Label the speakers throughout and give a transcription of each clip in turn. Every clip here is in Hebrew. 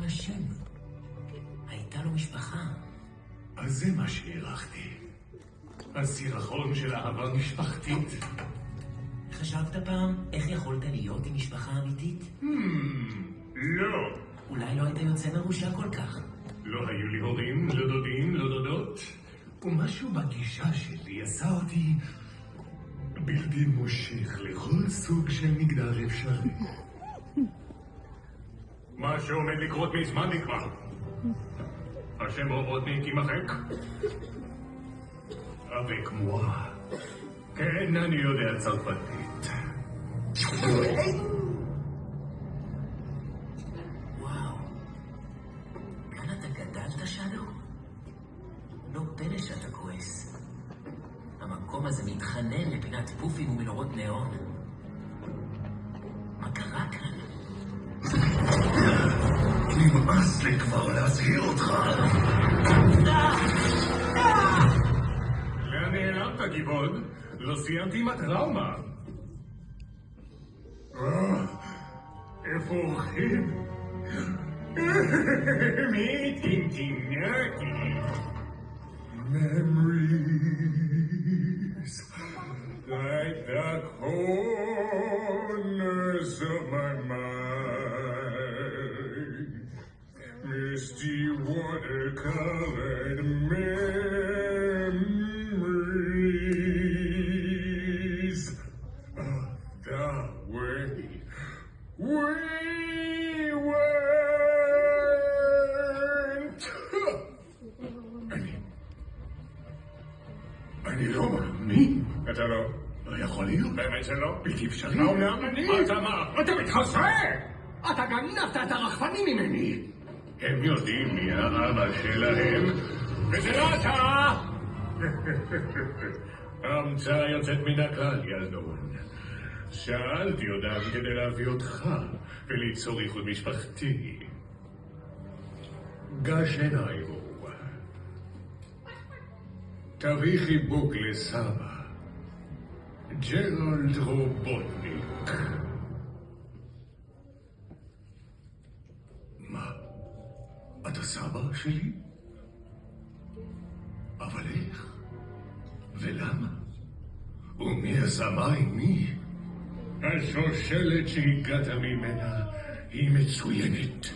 Speaker 1: אנשים. הייתה לו משפחה.
Speaker 2: אז זה מה שהערכתי. הסירחון של אהבה משפחתית.
Speaker 1: חשבת פעם איך יכולת להיות עם משפחה אמיתית?
Speaker 2: לא.
Speaker 1: אולי לא היית יוצא מרושע כל כך.
Speaker 2: לא היו לי הורים, לא דודים, לא דודות. ומשהו בגישה שלי עשה אותי בלתי מושך לכל סוג של מגדר אפשרי. מה שעומד לקרות מזמן נגמר. השם רובוטניק יימחק. avec moi. כן, אני יודע צרפתית.
Speaker 1: וואו. כאן אתה גדלת, שדו? לא פלא שאתה כועס. המקום הזה מתחנן לפינת פופים ומנורות נאון. מה קרה כאן?
Speaker 2: נמאס לי כבר להזהיר אותך. לאן נעלמת, גיבוד? לא סיימתי עם הטראומה. איפה אורחים? מי טינטינקי? Memories like the corners of my mind, misty watercolored memories of the way we went. אני לא מאמין. אתה לא? לא יכול להיות. באמת שלא? בלתי אפשרי. העולם אני? אתה מה? אתה מתחסה! אתה גנבת את הרחפנים ממני. הם יודעים מי האבא שלהם, וזה לא אתה! המצאה יוצאת מן הכלל, ילדון. שאלתי אותם כדי להביא אותך וליצור איחוד משפחתי. גש עיניי בו. תביא חיבוק לסבא, ג'רלד רובוטניק. מה? אתה סבא שלי? אבל איך? ולמה? ומי עשה מה עם מי? השושלת שהגעת ממנה היא מצוינת.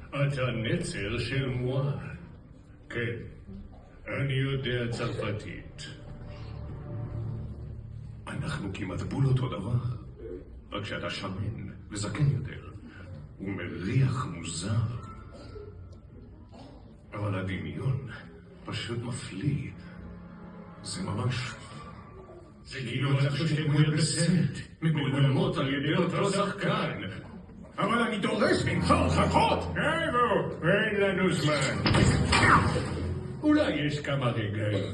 Speaker 2: אתה נצר של מואר. כן. אני יודע צרפתית. אנחנו כמעט בול אותו דבר, רק שאתה שמן וזקן יותר, ומריח מוזר. אבל הדמיון פשוט מפליא. זה ממש... זה כאילו אנחנו שתי דמויות בסרט, מגולמות על ידי אותו שחקן. אבל אני דורש ממך הוכחות! איבו, אין לנו זמן. אולי יש כמה רגעים.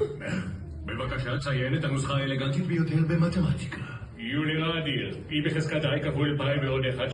Speaker 2: בבקשה, ציין את הנוסחה האלגנטית ביותר במתמטיקה. יולי רדיר, היא בחזקת I כפול פאי ועוד אחד